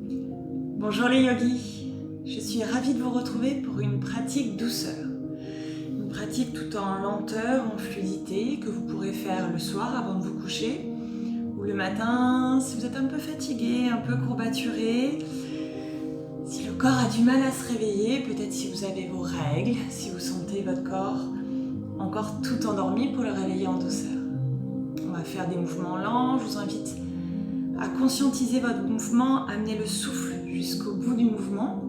Bonjour les yogis, je suis ravie de vous retrouver pour une pratique douceur. Une pratique tout en lenteur, en fluidité, que vous pourrez faire le soir avant de vous coucher ou le matin si vous êtes un peu fatigué, un peu courbaturé. Si le corps a du mal à se réveiller, peut-être si vous avez vos règles, si vous sentez votre corps encore tout endormi pour le réveiller en douceur. On va faire des mouvements lents, je vous invite à conscientiser votre mouvement, amener le souffle jusqu'au bout du mouvement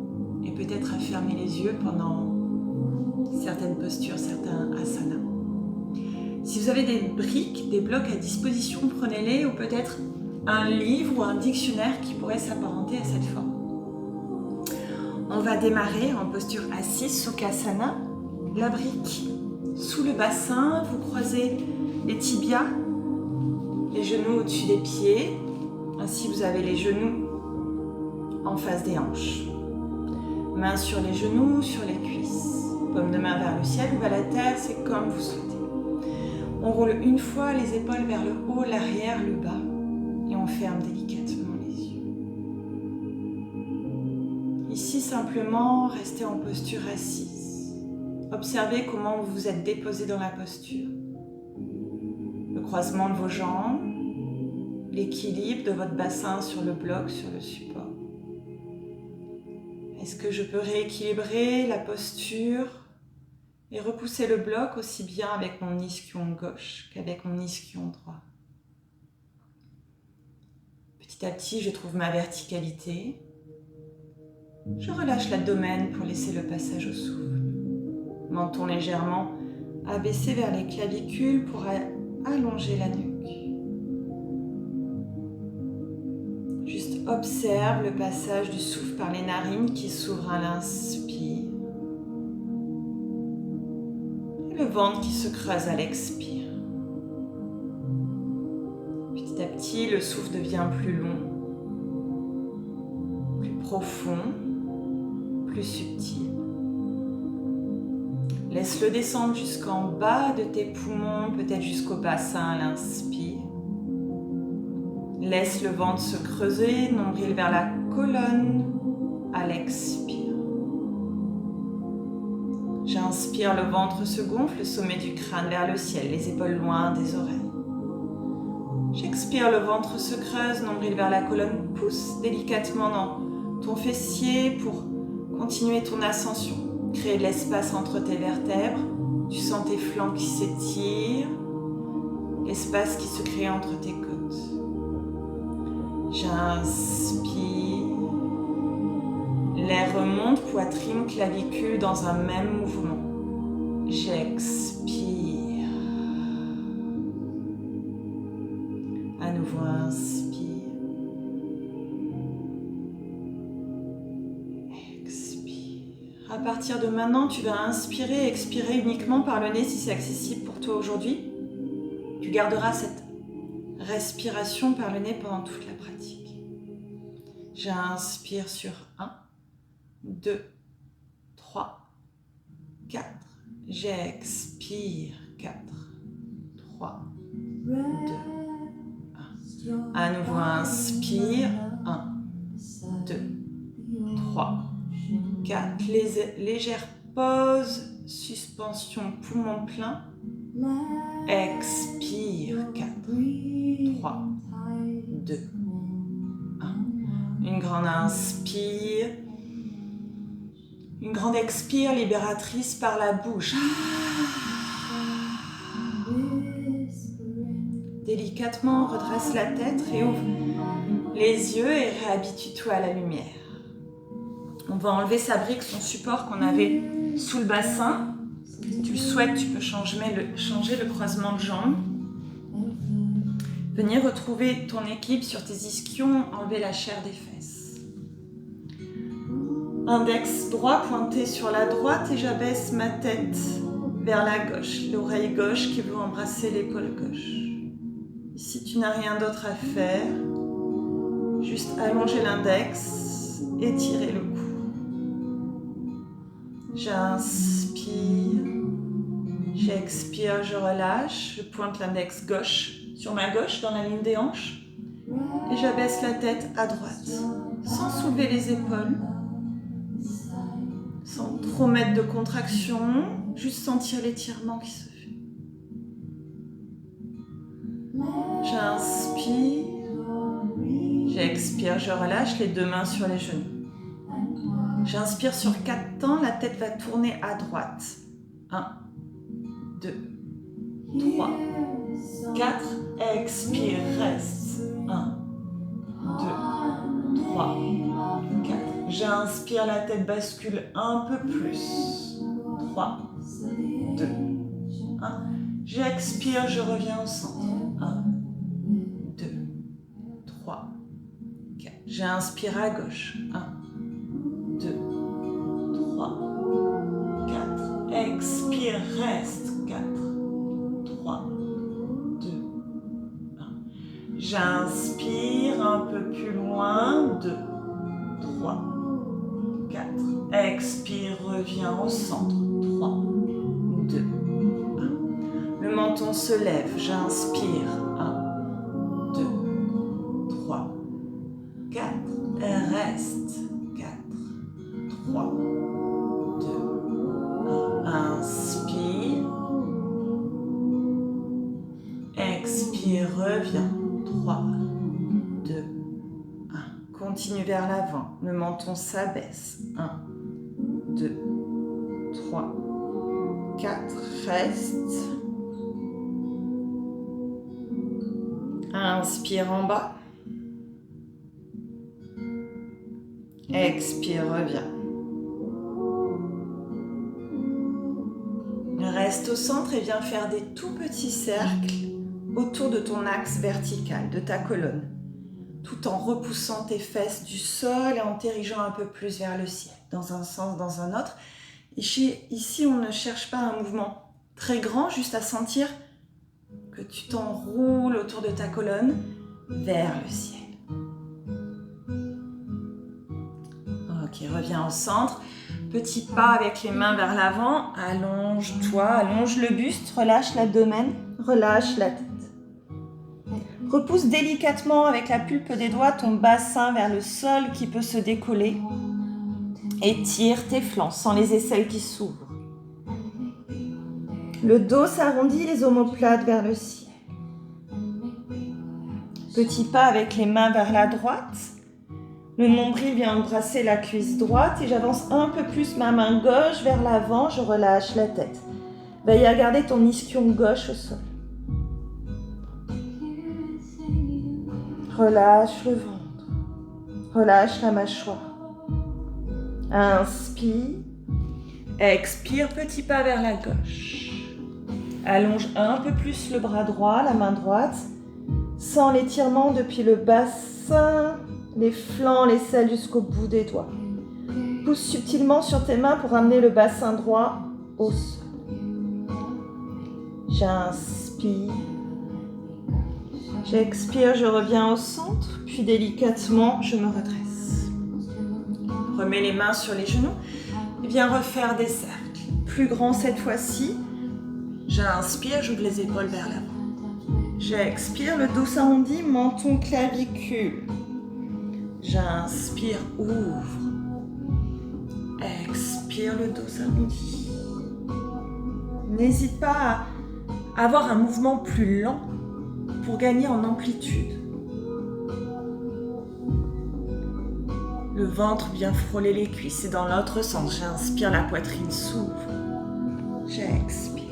et peut-être à fermer les yeux pendant certaines postures, certains asanas. Si vous avez des briques, des blocs à disposition, prenez-les, ou peut-être un livre ou un dictionnaire qui pourrait s'apparenter à cette forme. On va démarrer en posture assise, Sukhasana, la brique sous le bassin, vous croisez les tibias, les genoux au-dessus des pieds, ainsi vous avez les genoux en face des hanches. Mains sur les genoux, sur les cuisses. Paume de main vers le ciel ou vers la terre, c'est comme vous souhaitez. On roule une fois les épaules vers le haut, l'arrière, le bas. Et on ferme délicatement les yeux. Ici, simplement, restez en posture assise. Observez comment vous vous êtes déposé dans la posture. Le croisement de vos jambes, l'équilibre de votre bassin sur le bloc, sur le support. Est-ce que je peux rééquilibrer la posture et repousser le bloc aussi bien avec mon ischion gauche qu'avec mon ischion droit? Petit à petit, je trouve ma verticalité. Je relâche l'abdomen pour laisser le passage au souffle. Menton légèrement abaissé vers les clavicules pour allonger la nuque. Juste observe le passage du souffle par les narines qui s'ouvrent à l'inspire. Et le ventre qui se creuse à l'expire. Petit à petit, le souffle devient plus long, plus profond, plus subtil. Laisse-le descendre jusqu'en bas de tes poumons, peut-être jusqu'au bassin à l'inspire. Laisse le ventre se creuser, nombril vers la colonne à l'expire. J'inspire, le ventre se gonfle, le sommet du crâne vers le ciel, les épaules loin des oreilles. J'expire, le ventre se creuse, nombril vers la colonne, pousse délicatement dans ton fessier pour continuer ton ascension. Crée de l'espace entre tes vertèbres, tu sens tes flancs qui s'étirent, l'espace qui se crée entre tes côtes. J'inspire, l'air remonte, poitrine, clavicule dans un même mouvement. J'expire. À nouveau, inspire. Expire. À partir de maintenant, tu vas inspirer et expirer uniquement par le nez si c'est accessible pour toi aujourd'hui. Tu garderas cette respiration par le nez pendant toute la pratique. J'inspire sur 1, 2, 3, 4. J'expire 4, 3, 2, 1. À nouveau, inspire 1, 2, 3, 4. Légère pause, suspension, poumon plein. Expire 4, 3, 2, 1. Une grande inspire. Une grande expire libératrice par la bouche. Délicatement, redresse la tête, réouvre les yeux et réhabitue-toi à la lumière. On va enlever sa brique, son support qu'on avait sous le bassin. Si tu le souhaites, tu peux changer le croisement de jambes. Venir retrouver ton équilibre sur tes ischions, enlever la chair des fesses. Index droit pointé sur la droite et j'abaisse ma tête vers la gauche, l'oreille gauche qui veut embrasser l'épaule gauche. Si tu n'as rien d'autre à faire, juste allonger l'index, étirer le cou. J'inspire, j'expire, je relâche, je pointe l'index gauche sur ma gauche dans la ligne des hanches et j'abaisse la tête à droite. sans soulever les épaules, sans trop mettre de contraction, juste sentir l'étirement qui se fait. J'inspire, j'expire, je relâche les deux mains sur les genoux. J'inspire sur 4 temps, la tête va tourner à droite. 1, 2, 3, 4, expire, reste. 1, 2, 3, 4. J'inspire, la tête bascule un peu plus. 3, 2, 1. J'expire, je reviens au centre. 1, 2, 3, 4. J'inspire à gauche. 1, 2, 3, 4. Expire, reste. 4, 3, 2, 1. J'inspire un peu plus loin. 2, 3, 4. Expire, reviens au centre. 3, 2, 1. Le menton se lève. J'inspire. 1, 2, 3, 4. Reste. 4, 3, 2, 1. Inspire. Expire, reviens. 3, 2, 1. Continue vers l'avant. Le menton s'abaisse. 1, 2, 3, 4. Reste. Inspire en bas. Expire, reviens. Reste au centre et viens faire des tout petits cercles autour de ton axe vertical, de ta colonne, tout en repoussant tes fesses du sol et en t'érigeant un peu plus vers le ciel, dans un sens, dans un autre. Ici, on ne cherche pas un mouvement très grand, juste à sentir que tu t'enroules autour de ta colonne vers le ciel. Ok, reviens au centre. Petit pas avec les mains vers l'avant. Allonge-toi, allonge le buste, relâche l'abdomen, relâche la tête. Repousse délicatement avec la pulpe des doigts ton bassin vers le sol qui peut se décoller. Étire tes flancs sans les aisselles qui s'ouvrent. Le dos s'arrondit, les omoplates vers le ciel. Petit pas avec les mains vers la droite. Le nombril vient embrasser la cuisse droite et j'avance un peu plus ma main gauche vers l'avant, je relâche la tête. Veille à garder ton ischion gauche au sol. Relâche le ventre. Relâche la mâchoire. Inspire. Expire, petit pas vers la gauche. Allonge un peu plus le bras droit, la main droite. Sens l'étirement depuis le bassin, les flancs, les selles jusqu'au bout des doigts. Pousse subtilement sur tes mains pour ramener le bassin droit au sol. J'inspire. J'expire, je reviens au centre, puis délicatement, je me redresse. Remets les mains sur les genoux et viens refaire des cercles. Plus grands cette fois-ci. J'inspire, j'ouvre les épaules vers l'avant. J'expire, le dos s'arrondit, menton, clavicule. J'inspire, ouvre. Expire, le dos s'arrondit. N'hésite pas à avoir un mouvement plus lent pour gagner en amplitude. Le ventre vient frôler les cuisses et dans l'autre sens. J'inspire, la poitrine s'ouvre. J'expire.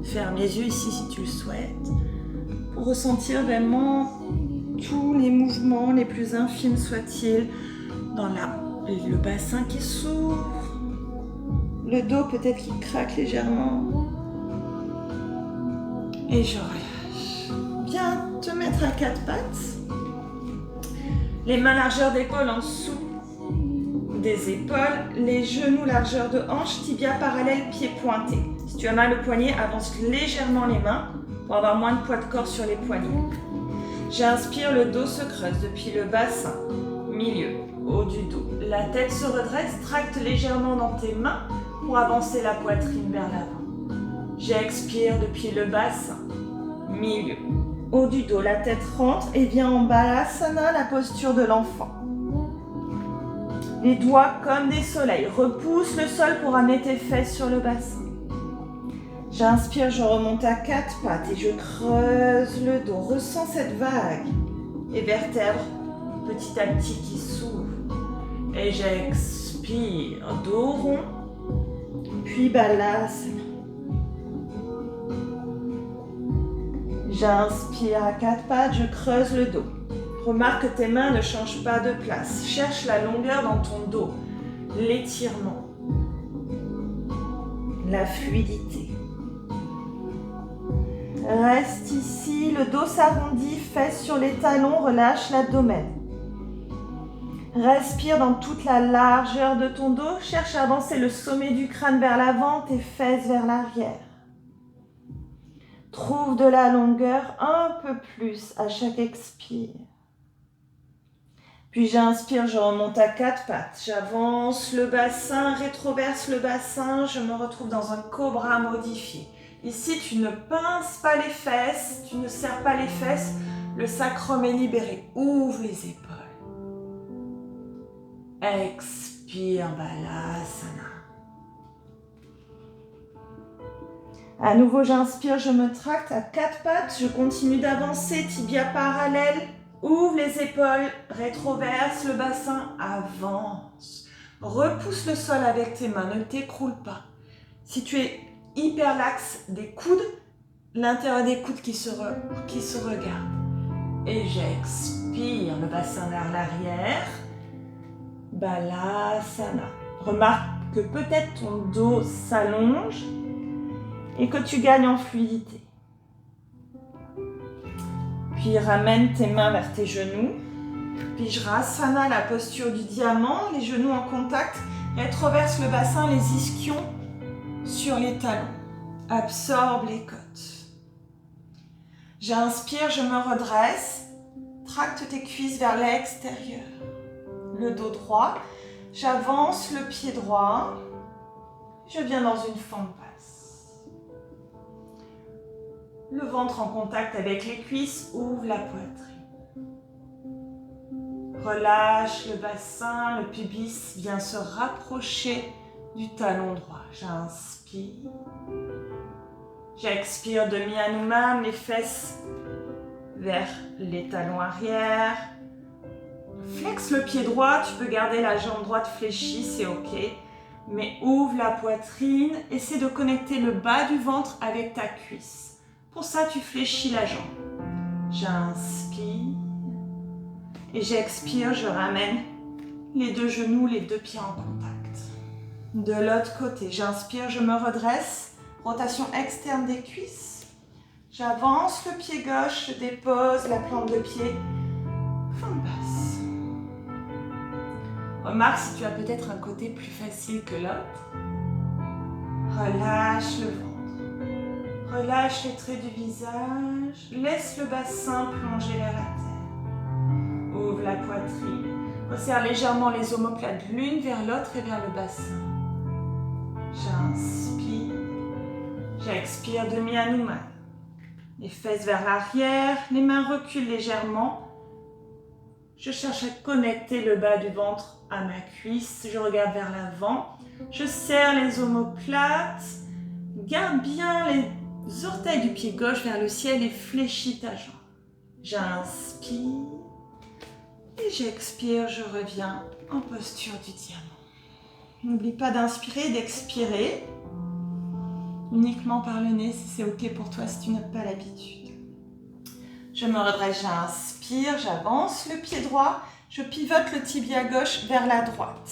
Ferme les yeux ici si tu le souhaites pour ressentir vraiment tous les mouvements les plus infimes soient-ils dans le bassin qui s'ouvre, le dos peut-être qui craque légèrement et je relâche. Viens te mettre à 4 pattes, les mains largeur d'épaule en dessous des épaules, les genoux largeur de hanche, tibia parallèle, pied pointé. Si tu as mal au poignet, avance légèrement les mains pour avoir moins de poids de corps sur les poignets. J'inspire, le dos se creuse depuis le bassin, milieu, haut du dos. La tête se redresse, tracte légèrement dans tes mains pour avancer la poitrine vers l'avant. J'expire depuis le bassin, milieu, Haut du dos, la tête rentre et vient en Balasana, la posture de l'enfant. Les doigts comme des soleils. Repousse le sol pour amener tes fesses sur le bassin. J'inspire, je remonte à 4 pattes et je creuse le dos. Ressens cette vague. Et vertèbres petit à petit qui s'ouvrent. Et j'expire, dos rond. Puis Balasana. J'inspire à 4 pattes, je creuse le dos. Remarque que tes mains ne changent pas de place. Cherche la longueur dans ton dos, l'étirement, la fluidité. Reste ici, le dos s'arrondit, fesses sur les talons, relâche l'abdomen. Respire dans toute la largeur de ton dos, cherche à avancer le sommet du crâne vers l'avant, tes fesses vers l'arrière. Trouve de la longueur un peu plus à chaque expire. Puis j'inspire, je remonte à 4 pattes. J'avance le bassin, rétroverse le bassin. Je me retrouve dans un cobra modifié. Ici, tu ne pinces pas les fesses, tu ne serres pas les fesses. Le sacrum est libéré. Ouvre les épaules. Expire, Balasana. À nouveau, j'inspire, je me tracte à 4 pattes. Je continue d'avancer, tibia parallèle. Ouvre les épaules, rétroverse le bassin, avance. Repousse le sol avec tes mains, ne t'écroule pas. Si tu es hyper laxe des coudes, l'intérieur des coudes qui se regarde. Et j'expire, le bassin vers l'arrière. Balasana. Remarque que peut-être ton dos s'allonge et que tu gagnes en fluidité. Puis ramène tes mains vers tes genoux. Vajrasana, la posture du diamant, les genoux en contact. Rétroverse le bassin, les ischions sur les talons. Absorbe les côtes. J'inspire, je me redresse. Tracte tes cuisses vers l'extérieur. Le dos droit. J'avance le pied droit. Je viens dans une fente basse. Le ventre en contact avec les cuisses, ouvre la poitrine. Relâche le bassin, le pubis vient se rapprocher du talon droit. J'inspire. J'expire, demi Hanuman, les fesses vers les talons arrière. Flexe le pied droit, tu peux garder la jambe droite fléchie, c'est ok. Mais ouvre la poitrine, essaie de connecter le bas du ventre avec ta cuisse. Pour ça, tu fléchis la jambe. J'inspire. Et j'expire, je ramène les deux genoux, les deux pieds en contact. De l'autre côté, j'inspire, je me redresse. Rotation externe des cuisses. J'avance le pied gauche, je dépose la plante de pied. Fente basse. Remarque si tu as peut-être un côté plus facile que l'autre. Relâche le ventre. Relâche les traits du visage. Laisse le bassin plonger vers la terre. Ouvre la poitrine. Resserre légèrement les omoplates l'une vers l'autre et vers le bassin. J'inspire. J'expire, demi Hanuman. Les fesses vers l'arrière, les mains reculent légèrement. Je cherche à connecter le bas du ventre à ma cuisse. Je regarde vers l'avant. Je serre les omoplates. Garde bien les orteils du pied gauche vers le ciel et fléchis ta jambe. J'inspire. Et j'expire, je reviens en posture du diamant. N'oublie pas d'inspirer et d'expirer. Uniquement par le nez si c'est ok pour toi, si tu n'as pas l'habitude. Je me redresse, j'inspire, j'avance le pied droit, je pivote le tibia gauche vers la droite.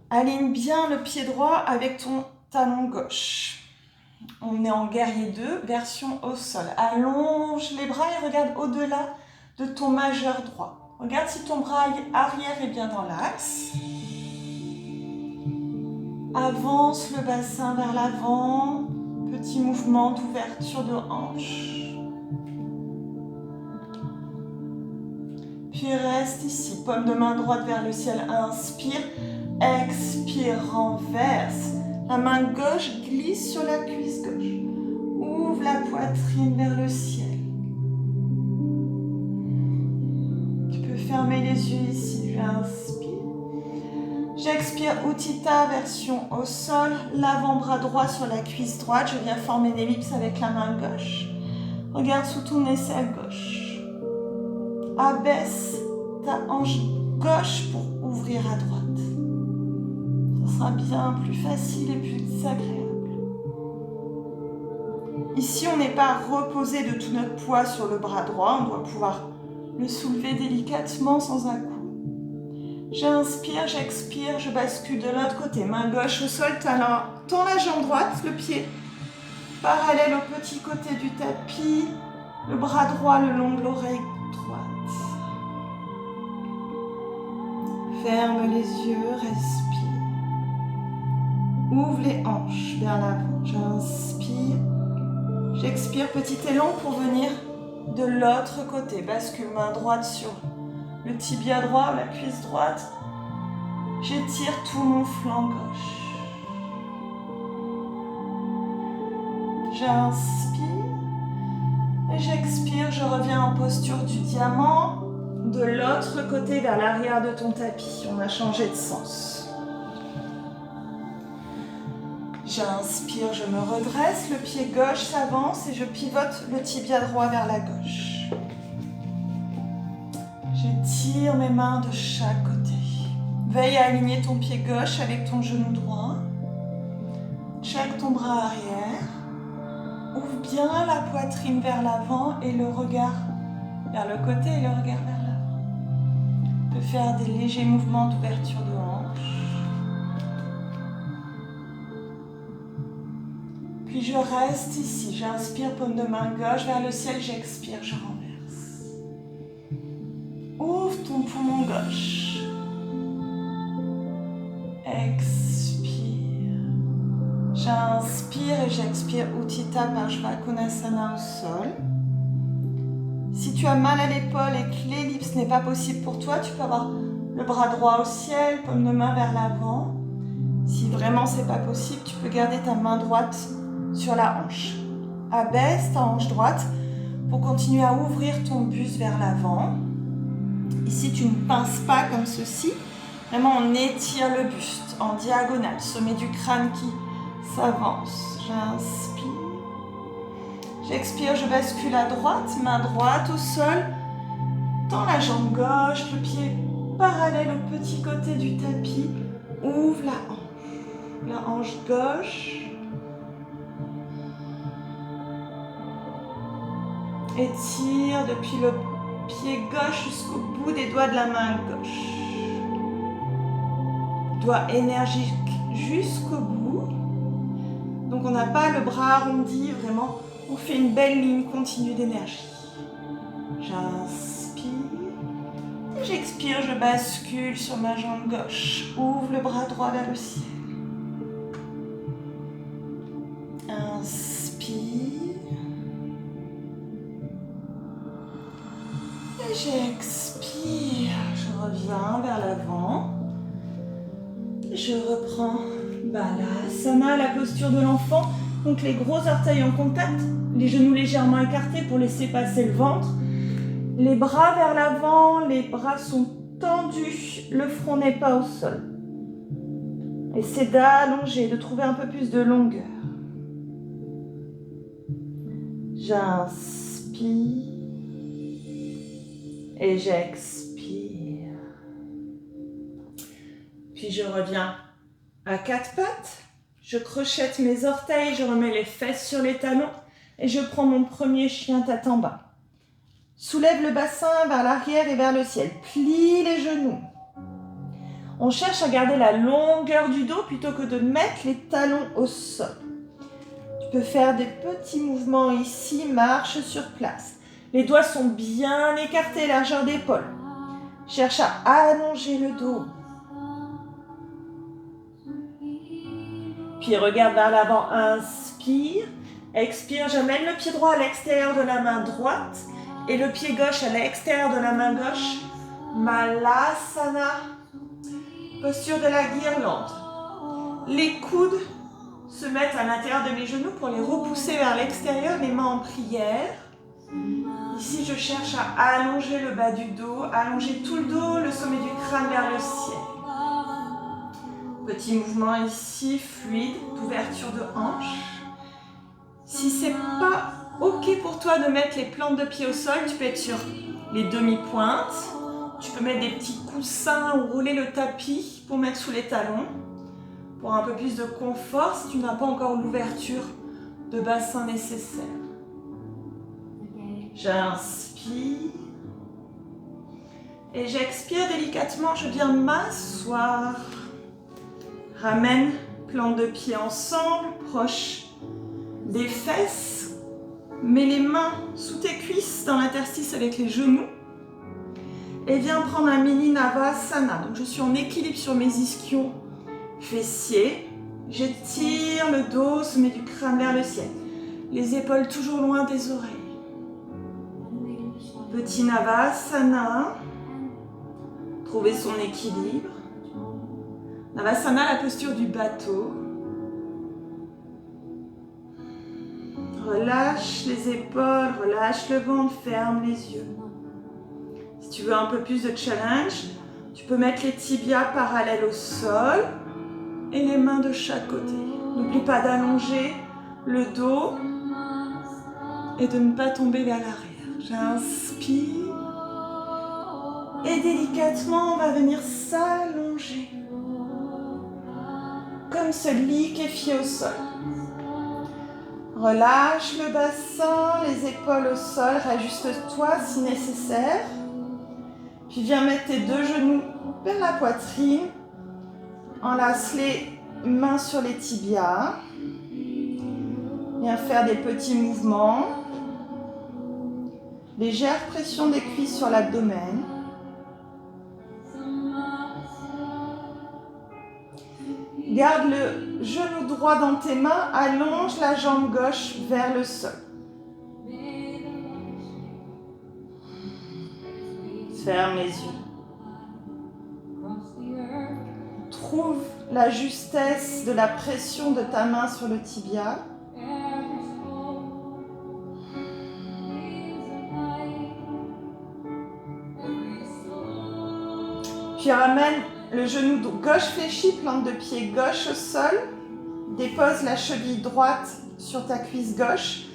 Aligne bien le pied droit avec ton talon gauche. On est en guerrier 2, version au sol. Allonge les bras et regarde au-delà de ton majeur droit. Regarde si ton bras arrière est bien dans l'axe. Avance le bassin vers l'avant, petit mouvement d'ouverture de hanche. Puis reste ici, paume de main droite vers le ciel, inspire, expire, renverse. La main gauche glisse sur la cuisse gauche. Ouvre la poitrine vers le ciel. fermer les yeux ici. J'inspire. J'expire, Utthita, version au sol. L'avant-bras droit sur la cuisse droite. Je viens former une ellipse avec la main gauche. Regarde sous ton aisselle gauche. Abaisse ta hanche gauche pour ouvrir à droite. Ce sera bien plus facile et plus agréable. Ici, on n'est pas reposé de tout notre poids sur le bras droit. On doit pouvoir le soulever délicatement sans un coup. J'inspire, j'expire, je bascule de l'autre côté. Main gauche au sol, tends la jambe droite, le pied parallèle au petit côté du tapis. Le bras droit le long de l'oreille droite. Ferme les yeux, respire. Ouvre les hanches vers l'avant. J'inspire. J'expire, petit élan pour venir de l'autre côté. Bascule main droite sur le tibia droit, la cuisse droite. J'étire tout mon flanc gauche. J'inspire et j'expire. Je reviens en posture du diamant. De l'autre côté vers l'arrière de ton tapis. On a changé de sens. J'inspire, je me redresse, le pied gauche s'avance et je pivote le tibia droit vers la gauche. J'étire mes mains de chaque côté. Veille à aligner ton pied gauche avec ton genou droit. Check ton bras arrière. Ouvre bien la poitrine vers l'avant et le regard vers le côté et le regard vers l'avant. Tu peux faire des légers mouvements d'ouverture de hanche. Puis je reste ici. J'inspire, paume de main gauche vers le ciel. J'expire, je renverse. Ouvre ton poumon gauche. Expire. J'inspire et j'expire Utthita Parshva Konasana au sol. Si tu as mal à l'épaule et que l'ellipse n'est pas possible pour toi, tu peux avoir le bras droit au ciel, paume de main vers l'avant. Si vraiment c'est pas possible, tu peux garder ta main droite sur la hanche. Abaisse ta hanche droite pour continuer à ouvrir ton buste vers l'avant. Ici, tu ne pinces pas comme ceci. Vraiment, on étire le buste en diagonale, sommet du crâne qui s'avance. J'inspire. J'expire, je bascule à droite, main droite au sol. Tends la jambe gauche, le pied parallèle au petit côté du tapis. Ouvre la hanche gauche. Étire depuis le pied gauche jusqu'au bout des doigts de la main gauche. Doigt énergique jusqu'au bout. Donc on n'a pas le bras arrondi, vraiment, on fait une belle ligne continue d'énergie. J'inspire. Et j'expire, je bascule sur ma jambe gauche. Ouvre le bras droit vers le ciel. Inspire. Et j'expire. Je reviens vers l'avant. Je reprends Balasana, la posture de l'enfant. Donc les gros orteils en contact, les genoux légèrement écartés pour laisser passer le ventre. Les bras vers l'avant, les bras sont tendus, le front n'est pas au sol. Essaie d'allonger, de trouver un peu plus de longueur. J'inspire et j'expire. Puis je reviens à quatre pattes. Je crochette mes orteils, je remets les fesses sur les talons et je prends mon premier chien tête en bas. Soulève le bassin vers l'arrière et vers le ciel. Plie les genoux. On cherche à garder la longueur du dos plutôt que de mettre les talons au sol. Tu peux faire des petits mouvements ici, marche sur place. Les doigts sont bien écartés, largeur d'épaule. Cherche à allonger le dos. Puis regarde vers l'avant, inspire. Expire, j'amène le pied droit à l'extérieur de la main droite et le pied gauche à l'extérieur de la main gauche. Malasana. Posture de la guirlande. Les coudes se mettent à l'intérieur de mes genoux pour les repousser vers l'extérieur, les mains en prière. Ici, je cherche à allonger le bas du dos, allonger tout le dos, le sommet du crâne vers le ciel. Petit mouvement ici, fluide, d'ouverture de hanche. Si c'est pas ok pour toi de mettre les plantes de pied au sol, tu peux être sur les demi-pointes. Tu peux mettre des petits coussins ou rouler le tapis pour mettre sous les talons. Pour un peu plus de confort si tu n'as pas encore l'ouverture de bassin nécessaire. J'inspire. Et j'expire délicatement, je viens m'asseoir. Ramène plante de pied ensemble, proche des fesses. Mets les mains sous tes cuisses dans l'interstice avec les genoux. Et viens prendre un mini Navasana. Donc je suis en équilibre sur mes ischions fessiers. J'étire le dos, sommet du crâne vers le ciel. Les épaules toujours loin des oreilles. Petit Navasana. Trouver son équilibre. Navasana, la posture du bateau. Relâche les épaules, relâche le ventre, ferme les yeux. Si tu veux un peu plus de challenge, tu peux mettre les tibias parallèles au sol et les mains de chaque côté. N'oublie pas d'allonger le dos et de ne pas tomber vers l'arrière. J'inspire et délicatement on va venir s'allonger comme ce lit qui est fié au sol. Relâche le bassin, les épaules au sol, rajuste-toi si nécessaire. Puis viens mettre tes deux genoux vers la poitrine. Enlace les mains sur les tibias. Viens faire des petits mouvements. Légère pression des cuisses sur l'abdomen. Garde le genou droit dans tes mains, allonge la jambe gauche vers le sol. Ferme les yeux. Trouve la justesse de la pression de ta main sur le tibia. Puis ramène le genou gauche fléchi, plante de pied gauche au sol. Dépose la cheville droite sur ta cuisse gauche,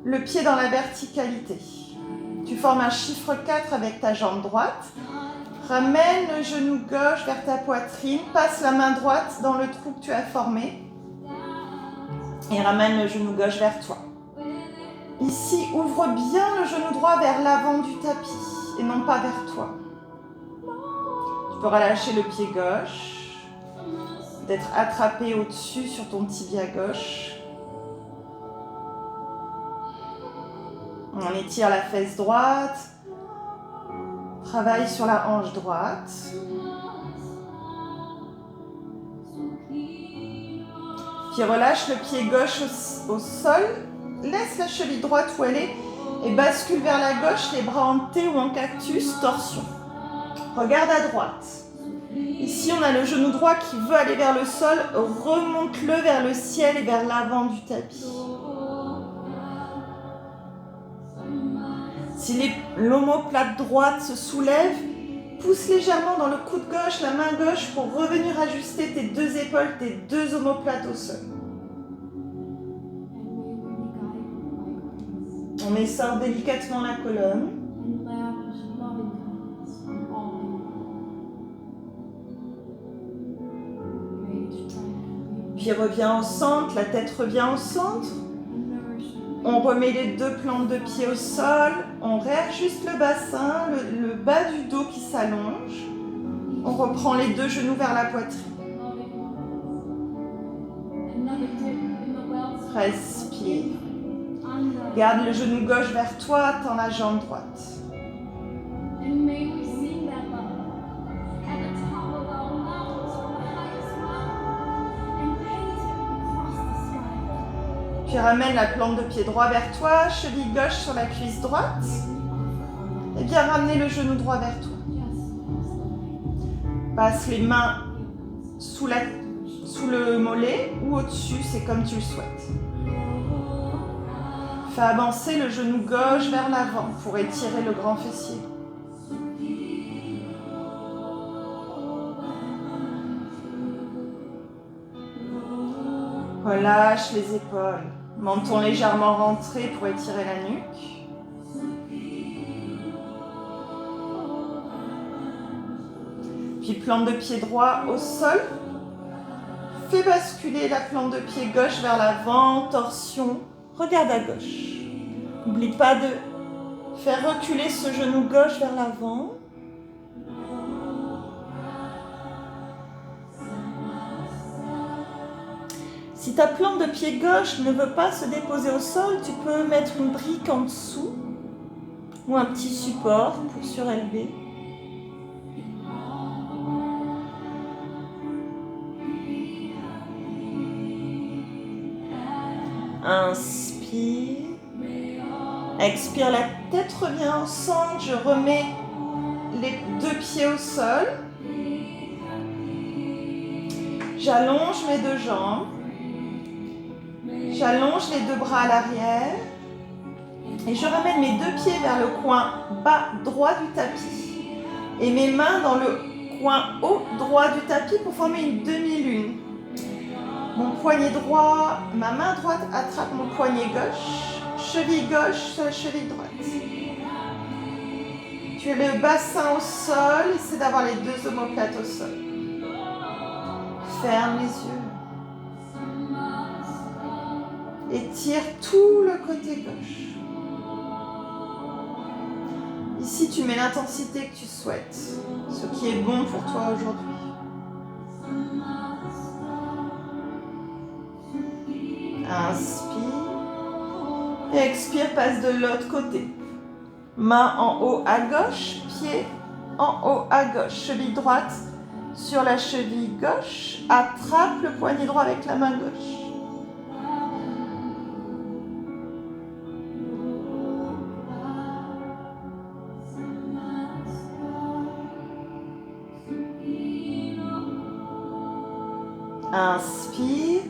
le pied dans la verticalité. Tu formes un chiffre 4 avec ta jambe droite. Ramène le genou gauche vers ta poitrine, passe la main droite dans le trou que tu as formé et ramène le genou gauche vers toi. Ici, ouvre bien le genou droit vers l'avant du tapis et non pas vers toi. Tu peux relâcher le pied gauche, d'être attrapé au-dessus sur ton tibia gauche. On étire la fesse droite, travaille sur la hanche droite. Puis relâche le pied gauche au sol, laisse la cheville droite où elle est et bascule vers la gauche, les bras en T ou en cactus, torsion. Regarde à droite. Ici, on a le genou droit qui veut aller vers le sol, remonte-le vers le ciel et vers l'avant du tapis. Si l'omoplate droite se soulève, pousse légèrement dans le coude gauche, la main gauche pour revenir ajuster tes deux épaules, tes deux omoplates au sol. On essore délicatement la colonne. Puis reviens au centre, la tête revient au centre. On remet les deux plantes de pied au sol, on réajuste le bassin, le bas du dos qui s'allonge. On reprend les deux genoux vers la poitrine. Respire. Garde le genou gauche vers toi, tends la jambe droite. Puis ramène la plante de pied droit vers toi, cheville gauche sur la cuisse droite. Et bien ramener le genou droit vers toi. Passe les mains sous le mollet ou au-dessus, c'est comme tu le souhaites. Fais avancer le genou gauche vers l'avant pour étirer le grand fessier. Relâche les épaules. Menton légèrement rentré pour étirer la nuque. Puis plante de pied droit au sol. Fais basculer la plante de pied gauche vers l'avant, torsion. Regarde à gauche. N'oublie pas de faire reculer ce genou gauche vers l'avant. Si ta plante de pied gauche ne veut pas se déposer au sol, tu peux mettre une brique en dessous ou un petit support pour surélever. Inspire. Expire, la tête revient au centre. Je remets les deux pieds au sol. J'allonge mes deux jambes. J'allonge les deux bras à l'arrière. Et je ramène mes deux pieds vers le coin bas droit du tapis. Et mes mains dans le coin haut droit du tapis pour former une demi-lune. Mon poignet droit, ma main droite attrape mon poignet gauche, cheville gauche sur la cheville droite. Tu as le bassin au sol, essaie d'avoir les deux omoplates au sol. Ferme les yeux. Étire tout le côté gauche. Ici, tu mets l'intensité que tu souhaites, ce qui est bon pour toi aujourd'hui. Inspire. Et expire, passe de l'autre côté. Main en haut à gauche, pied en haut à gauche. Cheville droite sur la cheville gauche. Attrape le poignet droit avec la main gauche. Inspire.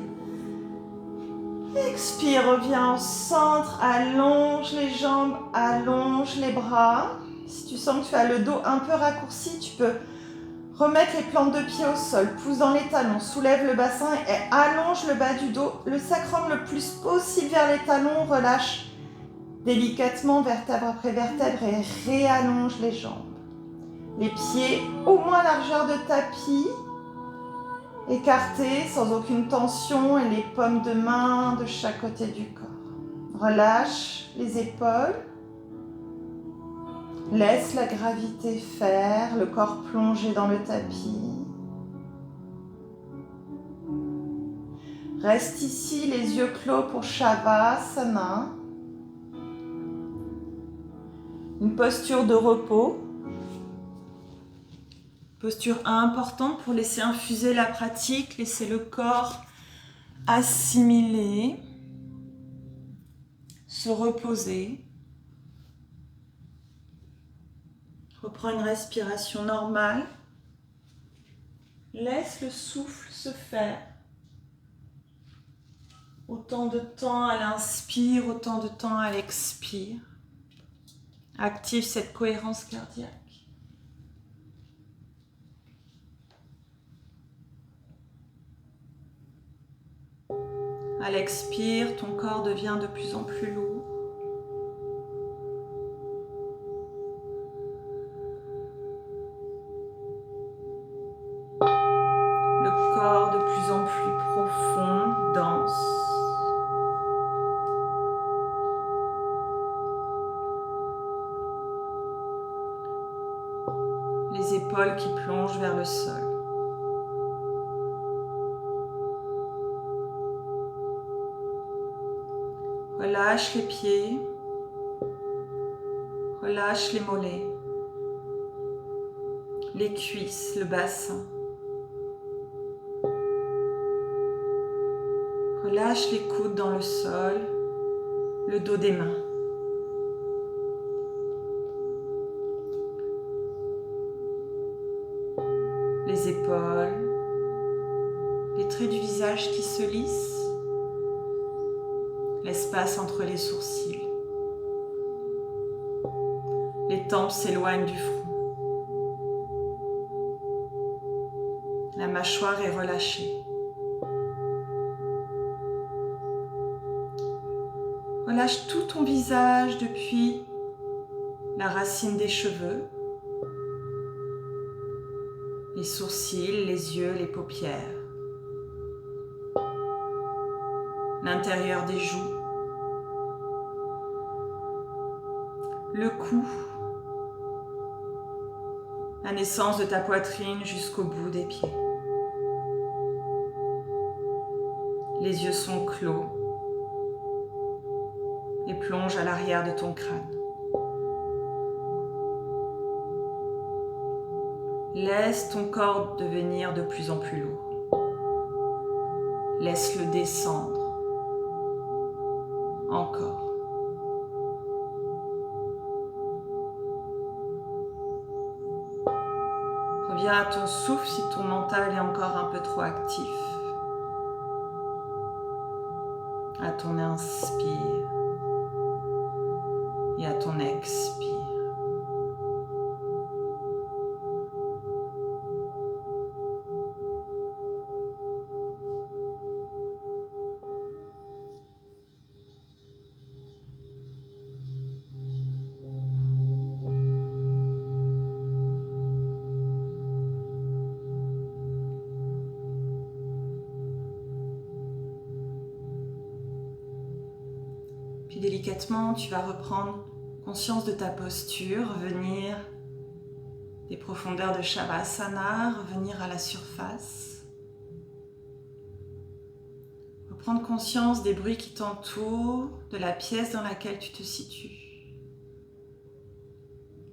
Expire, reviens au centre, allonge les jambes, allonge les bras. Si tu sens que tu as le dos un peu raccourci, tu peux remettre les plantes de pied au sol, pousse dans les talons, soulève le bassin et allonge le bas du dos, le sacrum le plus possible vers les talons, relâche délicatement vertèbre après vertèbre et réallonge les jambes. Les pieds au moins largeur de tapis. Écartés, sans aucune tension et les paumes de main de chaque côté du corps. Relâche les épaules. Laisse la gravité faire, le corps plongé dans le tapis. Reste ici, les yeux clos pour Shavasana. Une posture de repos. Posture importante pour laisser infuser la pratique, laisser le corps assimiler, se reposer. Reprends une respiration normale. Laisse le souffle se faire. Autant de temps à l'inspire, autant de temps à l'expire. Active cette cohérence cardiaque. À l'expire, ton corps devient de plus en plus lourd. Le corps de plus en plus profond, dense. Les épaules qui plongent vers le sol. Relâche les pieds, relâche les mollets, les cuisses, le bassin. Relâche les coudes dans le sol, le dos des mains. Les épaules, les traits du visage qui se lissent. L'espace entre les sourcils. Les tempes s'éloignent du front. La mâchoire est relâchée. Relâche tout ton visage depuis la racine des cheveux, les sourcils, les yeux, les paupières, l'intérieur des joues, le cou, la naissance de ta poitrine jusqu'au bout des pieds. Les yeux sont clos et plongent à l'arrière de ton crâne. Laisse ton corps devenir de plus en plus lourd. Laisse-le descendre. Encore. Reviens à ton souffle si ton mental est encore un peu trop actif. À ton inspire et à ton expire. Puis délicatement, tu vas reprendre conscience de ta posture, revenir des profondeurs de Shavasana, revenir à la surface. Reprendre conscience des bruits qui t'entourent, de la pièce dans laquelle tu te situes.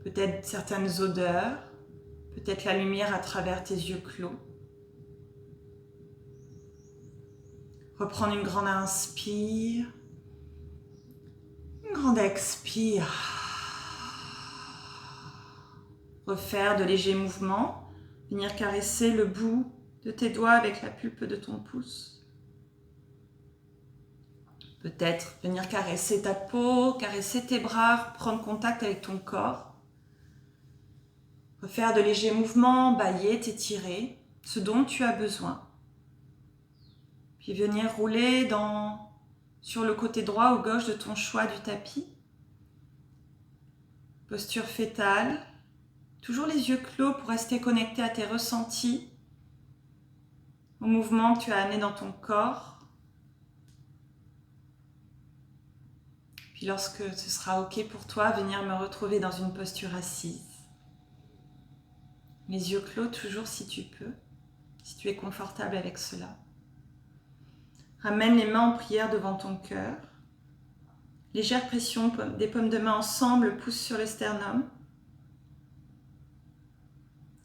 Peut-être certaines odeurs, peut-être la lumière à travers tes yeux clos. Reprendre une grande inspire. Grande expire. Refaire de légers mouvements. Venir caresser le bout de tes doigts avec la pulpe de ton pouce. Peut-être venir caresser ta peau, caresser tes bras, prendre contact avec ton corps. Refaire de légers mouvements, bâiller, t'étirer, ce dont tu as besoin. Puis venir rouler sur le côté droit ou gauche de ton choix du tapis. Posture fétale. Toujours les yeux clos pour rester connecté à tes ressentis, au mouvement que tu as amené dans ton corps. Puis lorsque ce sera OK pour toi, venir me retrouver dans une posture assise. Les yeux clos toujours si tu peux, si tu es confortable avec cela. Ramène les mains en prière devant ton cœur. Légère pression des paumes de main ensemble, pousse sur le sternum.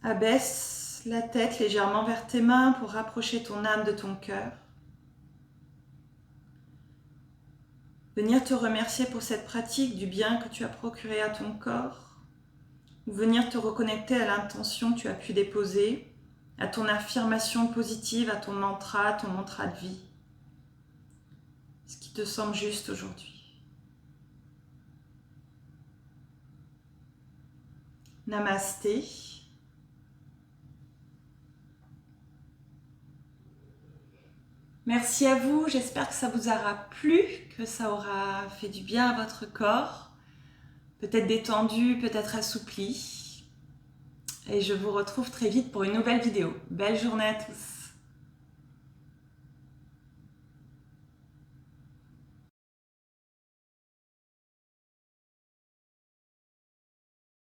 Abaisse la tête légèrement vers tes mains pour rapprocher ton âme de ton cœur. Venir te remercier pour cette pratique du bien que tu as procuré à ton corps. Ou venir te reconnecter à l'intention que tu as pu déposer, à ton affirmation positive, à ton mantra de vie. Ce qui te semble juste aujourd'hui. Namasté. Merci à vous, j'espère que ça vous aura plu, que ça aura fait du bien à votre corps, peut-être détendu, peut-être assoupli. Et je vous retrouve très vite pour une nouvelle vidéo. Belle journée à tous!